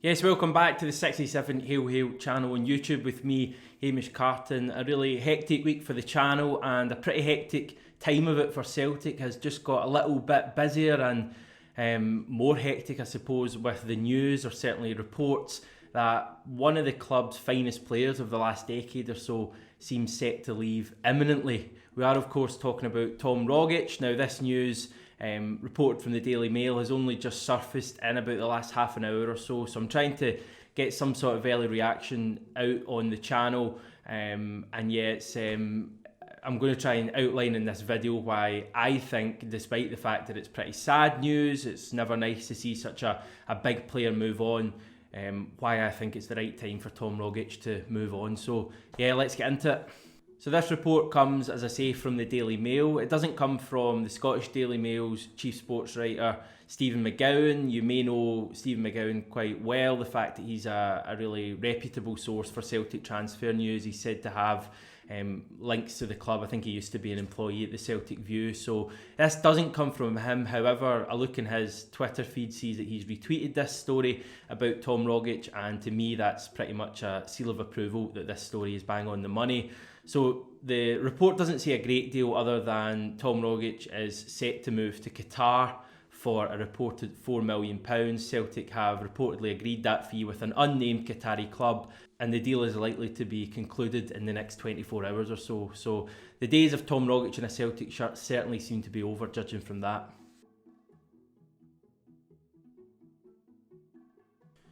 Yes, welcome back to the 67 Hail Hail channel on YouTube with me, Hamish. A really hectic week for the channel and a pretty hectic time of it for Celtic. Has just got a little bit busier and more hectic, I suppose, with the news, or certainly reports, that one of the club's finest players of the last decade or so seems set to leave imminently. We are, of course, talking about Tom Rogic. Now, this news report from the Daily Mail has only just surfaced in about the last half an hour or so, so I'm trying to get some sort of early reaction out on the channel, and I'm going to try and outline in this video why I think, despite the fact that it's pretty sad news, it's never nice to see such a big player move on, why I think it's the right time for Tom Rogic to move on. So yeah, let's get into it. So this report comes, as I say, from the Daily Mail. It doesn't come from the Scottish Daily Mail's chief sports writer, Stephen McGowan. You may know Stephen McGowan quite well. The fact that he's a really reputable source for Celtic transfer news. He's said to have links to the club. I think he used to be an employee at the Celtic View. So this doesn't come from him. However, a look in his Twitter feed sees that he's retweeted this story about Tom Rogic, and to me that's pretty much a seal of approval that this story is bang on the money. So the report doesn't say a great deal other than Tom Rogic is set to move to Qatar for a reported £4 million. Celtic have reportedly agreed that fee with an unnamed Qatari club, and the deal is likely to be concluded in the next 24 hours or so. So the days of Tom Rogic in a Celtic shirt certainly seem to be over, judging from that.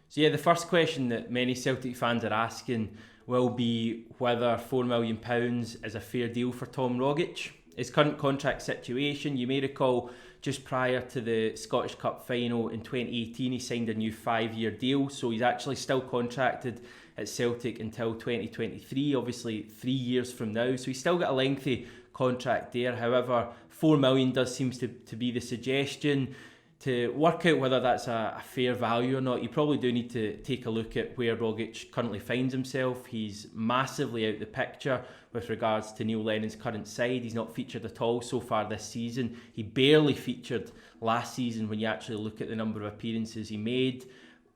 So yeah, the first question that many Celtic fans are asking will be whether £4 million is a fair deal for Tom Rogic. His current contract situation, you may recall, just prior to the Scottish Cup final in 2018, he signed a new 5-year deal, so he's actually still contracted at Celtic until 2023, obviously 3 years from now, so he's still got a lengthy contract there. However, £4 million does seem to be the suggestion. To work out whether that's a fair value or not, you probably do need to take a look at where Rogic currently finds himself. He's massively out the picture with regards to Neil Lennon's current side. He's not featured at all so far this season. He barely featured last season when you actually look at the number of appearances he made.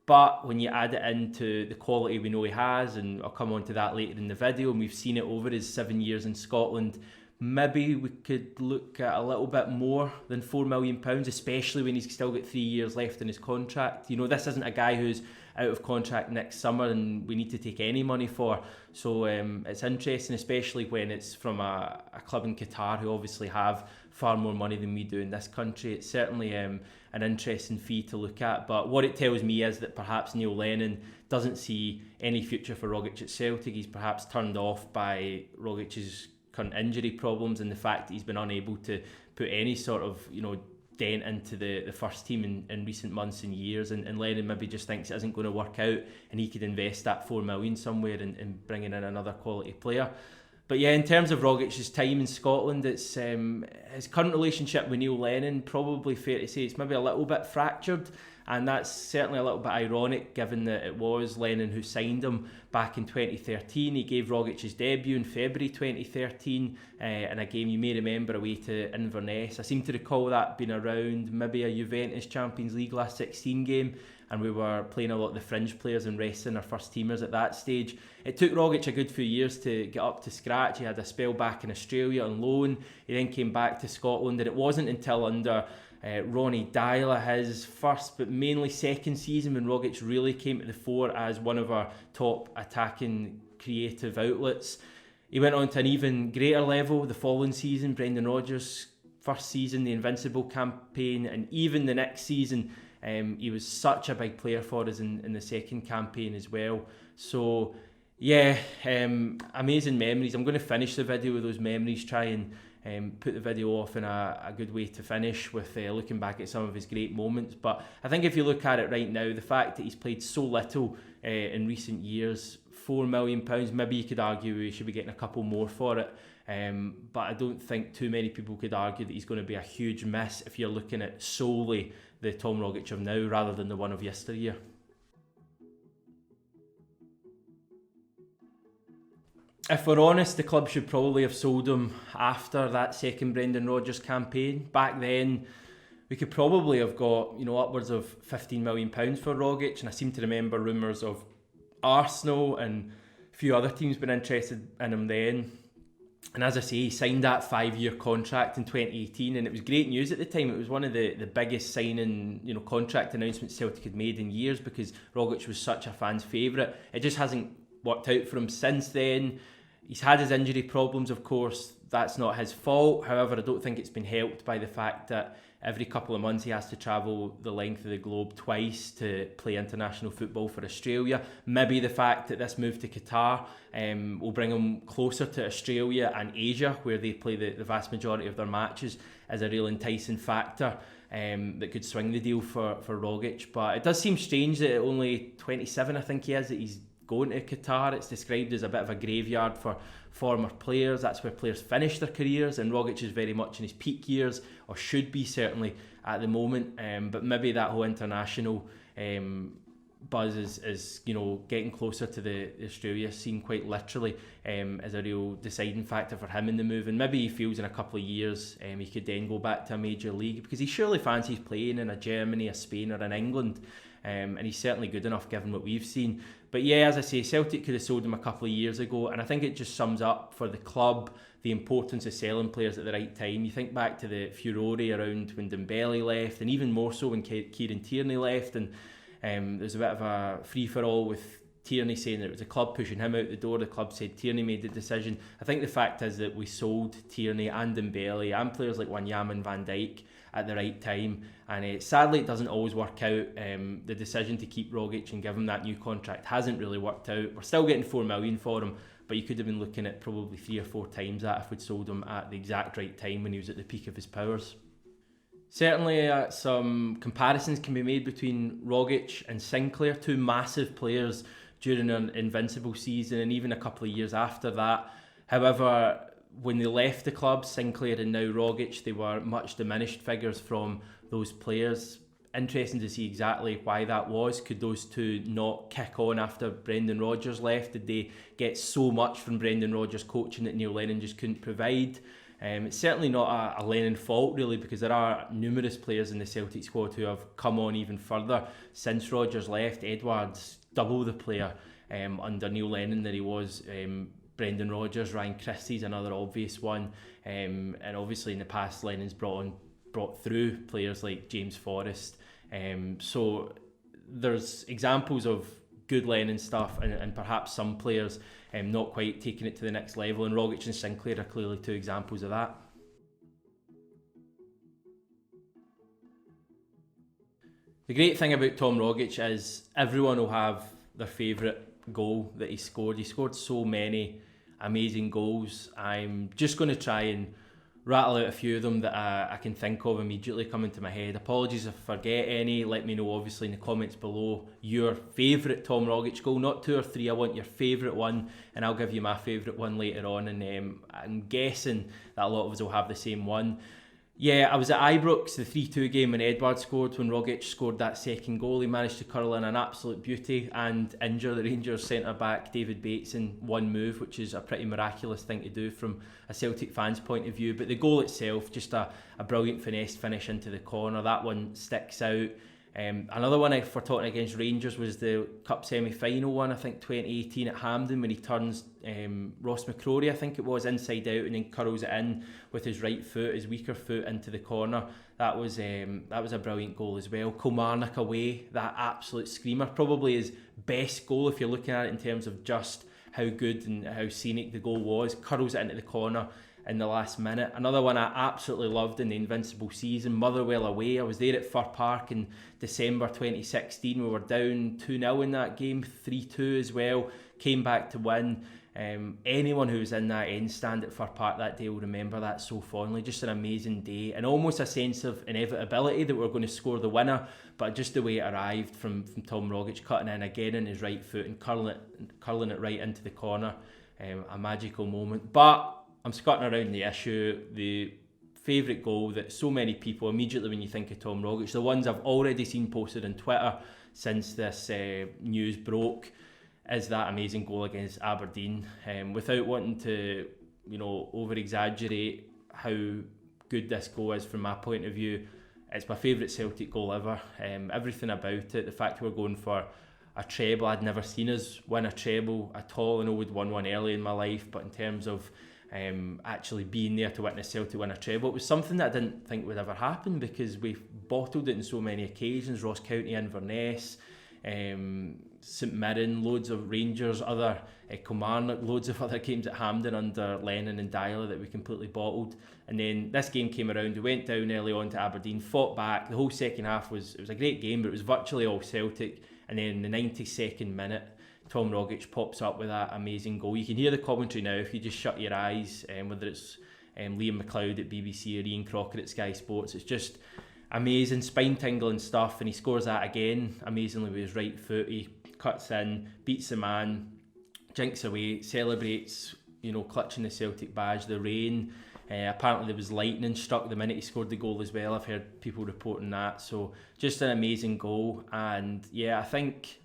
But when you add it into the quality we know he has, and I'll come on to that later in the video, and we've seen it over his 7 years in Scotland, maybe we could look at a little bit more than £4 million, especially when he's still got 3 years left in his contract. You know, this isn't a guy who's out of contract next summer and we need to take any money for. So it's interesting, especially when it's from a club in Qatar who obviously have far more money than we do in this country. It's certainly an interesting fee to look at. But what it tells me is that perhaps Neil Lennon doesn't see any future for Rogic at Celtic. He's perhaps turned off by Rogic's current injury problems and the fact that he's been unable to put any sort of dent into the first team in recent months and years, and Lennon maybe just thinks it isn't going to work out and he could invest that £4 million somewhere in bringing in another quality player. But yeah, in terms of Rogic's time in Scotland, it's his current relationship with Neil Lennon, probably fair to say it's maybe a little bit fractured, and that's certainly a little bit ironic given that it was Lennon who signed him back in 2013. He gave Rogic his debut in February 2013 in a game you may remember away to Inverness. I seem to recall that being around maybe a Juventus Champions League last 16 game, and we were playing a lot of the fringe players and resting our first teamers at that stage. It took Rogic a good few years to get up to scratch. He had a spell back in Australia on loan. He then came back to Scotland, and it wasn't until under Ronnie Dyla, his first but mainly second season, when Rogic really came to the fore as one of our top attacking creative outlets. He went on to an even greater level the following season, Brendan Rodgers' first season, the Invincible campaign, and even the next season. He was such a big player for us in the second campaign as well. So yeah, amazing memories. I'm going to finish the video with those memories, try and put the video off in a good way to finish with looking back at some of his great moments. But I think if you look at it right now, the fact that he's played so little in recent years, £4 million, maybe you could argue we should be getting a couple more for it. But I don't think too many people could argue that he's going to be a huge miss if you're looking at solely the Tom Rogic of now rather than the one of yesteryear. If we're honest, the club should probably have sold him after that second Brendan Rodgers campaign. Back then, we could probably have got, upwards of £15 million for Rogic, and I seem to remember rumours of Arsenal and a few other teams being interested in him then. And as I say, he signed that 5-year contract in 2018, and it was great news at the time. It was one of the biggest signing, contract announcements Celtic had made in years, because Rogic was such a fan's favourite. It just hasn't worked out for him since then. He's had his injury problems, of course. That's not his fault. However, I don't think it's been helped by the fact that every couple of months he has to travel the length of the globe twice to play international football for Australia. Maybe the fact that this move to Qatar will bring him closer to Australia and Asia, where they play the vast majority of their matches, is a real enticing factor that could swing the deal for Rogic. But it does seem strange that at only 27, I think he is, that he's going to Qatar. It's described as a bit of a graveyard for former players. That's where players finish their careers, and Rogic is very much in his peak years, or should be certainly at the moment. But maybe that whole international buzz is getting closer to the Australia scene, quite literally, as a real deciding factor for him in the move. And maybe he feels in a couple of years he could then go back to a major league, because he surely fancies playing in a Germany, a Spain, or in England. And he's certainly good enough given what we've seen. But yeah, as I say, Celtic could have sold him a couple of years ago, and I think it just sums up for the club the importance of selling players at the right time. You think back to the furore around when Dembele left, and even more so when Kieran Tierney left, and there's a bit of a free-for-all with Tierney saying that it was the club pushing him out the door. The club said Tierney made the decision. I think the fact is that we sold Tierney and Dembele and players like Wanyama and Van Dijk at the right time, and sadly it doesn't always work out. The decision to keep Rogic and give him that new contract hasn't really worked out. We're still getting $4 million for him, but you could have been looking at probably 3 or 4 times that if we'd sold him at the exact right time when he was at the peak of his powers. Certainly some comparisons can be made between Rogic and Sinclair, two massive players during an invincible season and even a couple of years after that. However, when they left the club, Sinclair and now Rogic, they were much diminished figures from those players. Interesting to see exactly why that was. Could those two not kick on after Brendan Rodgers left? Did they get so much from Brendan Rodgers coaching that Neil Lennon just couldn't provide? It's certainly not a Lennon fault really, because there are numerous players in the Celtic squad who have come on even further since Rodgers left. Edwards, double the player under Neil Lennon that he was. Brendan Rodgers, Ryan Christie's another obvious one, and obviously in the past Lennon's brought through players like James Forrest. So there's examples of good Lennon stuff and perhaps some players not quite taking it to the next level, and Rogic and Sinclair are clearly two examples of that. The great thing about Tom Rogic is everyone will have their favourite goal that he scored. He scored so many amazing goals. I'm just going to try and rattle out a few of them that I can think of immediately coming to my head. Apologies if I forget any. Let me know obviously in the comments below your favourite Tom Rogic goal, not 2 or 3. I want your favourite one, and I'll give you my favourite one later on. And I'm guessing that a lot of us will have the same one. Yeah, I was at Ibrox, the 3-2 game when Edwards scored. When Rogic scored that second goal, he managed to curl in an absolute beauty and injure the Rangers centre-back David Bates in one move, which is a pretty miraculous thing to do from a Celtic fan's point of view. But the goal itself, just a brilliant finesse finish into the corner. That one sticks out. Another one for Tottenham against Rangers was the Cup semi-final one, I think 2018 at Hampden, when he turns Ross McCrory, I think it was, inside out and then curls it in with his right foot, his weaker foot, into the corner. That was a brilliant goal as well. Kilmarnock away, that absolute screamer, probably his best goal if you're looking at it in terms of just how good and how scenic the goal was. Curls it into the corner in the last minute. Another one I absolutely loved in the Invincible season, Motherwell away. I was there at Fir Park in December 2016. We were down 2-0 in that game, 3-2 as well. Came back to win. Anyone who was in that end stand at Fir Park that day will remember that so fondly. Just an amazing day, and almost a sense of inevitability that we were going to score the winner, but just the way it arrived from Tom Rogic cutting in again in his right foot and curling it right into the corner. A magical moment. But I'm skirting around the issue. The favourite goal that so many people immediately when you think of Tom Rogic, the ones I've already seen posted on Twitter since this news broke, is that amazing goal against Aberdeen. Without wanting to, over exaggerate how good this goal is from my point of view, it's my favourite Celtic goal ever. Everything about it, the fact we're going for a treble, I'd never seen us win a treble at all. I know we'd won one early in my life, but in terms of actually being there to witness Celtic win a treble, it was something that I didn't think would ever happen, because we've bottled it in so many occasions. Ross County, Inverness, St Mirren, loads of Rangers, other Kilmarnock, loads of other games at Hampden under Lennon and Dyler that we completely bottled. And then this game came around, we went down early on to Aberdeen, fought back. The whole second half was a great game, but it was virtually all Celtic. And then in the 92nd minute, Tom Rogic pops up with that amazing goal. You can hear the commentary now if you just shut your eyes, whether it's Liam McLeod at BBC or Ian Crocker at Sky Sports. It's just amazing, spine-tingling stuff, and he scores that again amazingly with his right foot. He cuts in, beats the man, jinks away, celebrates, clutching the Celtic badge. The rain, apparently there was lightning struck the minute he scored the goal as well. I've heard people reporting that. So just an amazing goal, and yeah, I think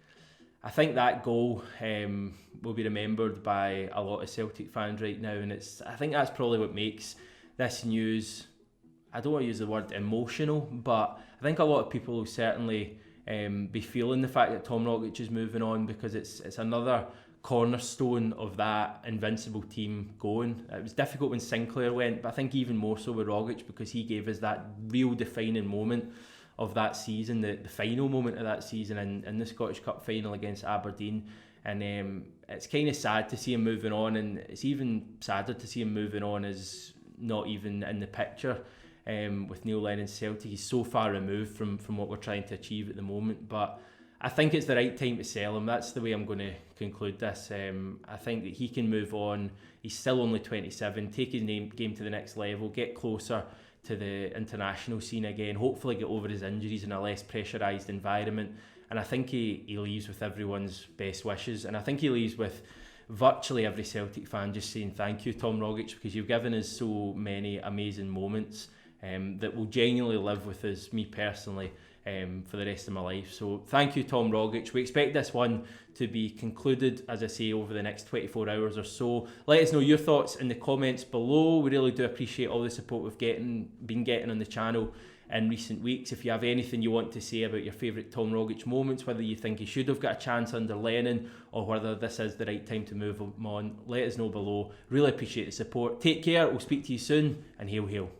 that goal will be remembered by a lot of Celtic fans right now, and I think that's probably what makes this news, I don't want to use the word emotional, but I think a lot of people will certainly be feeling the fact that Tom Rogic is moving on, because it's another cornerstone of that invincible team going. It was difficult when Sinclair went, but I think even more so with Rogic, because he gave us that real defining moment of that season, the final moment of that season in the Scottish Cup final against Aberdeen. And it's kind of sad to see him moving on, and it's even sadder to see him moving on as not even in the picture with Neil Lennon's Celtic. He's so far removed from what we're trying to achieve at the moment, but I think it's the right time to sell him. That's the way I'm going to conclude this. I think that he can move on. He's still only 27, take his game to the next level, get closer to the international scene again, hopefully get over his injuries in a less pressurised environment. And I think he leaves with everyone's best wishes, and I think he leaves with virtually every Celtic fan just saying thank you, Tom Rogic, because you've given us so many amazing moments that will genuinely live with us, me personally, for the rest of my life. So thank you, Tom Rogic. We expect this one to be concluded, as I say, over the next 24 hours or so. Let us know your thoughts in the comments below. We really do appreciate all the support we've been getting on the channel in recent weeks. If you have anything you want to say about your favourite Tom Rogic moments, whether you think he should have got a chance under Lennon or whether this is the right time to move him on, let us know below. Really appreciate the support. Take care, we'll speak to you soon, and hail hail.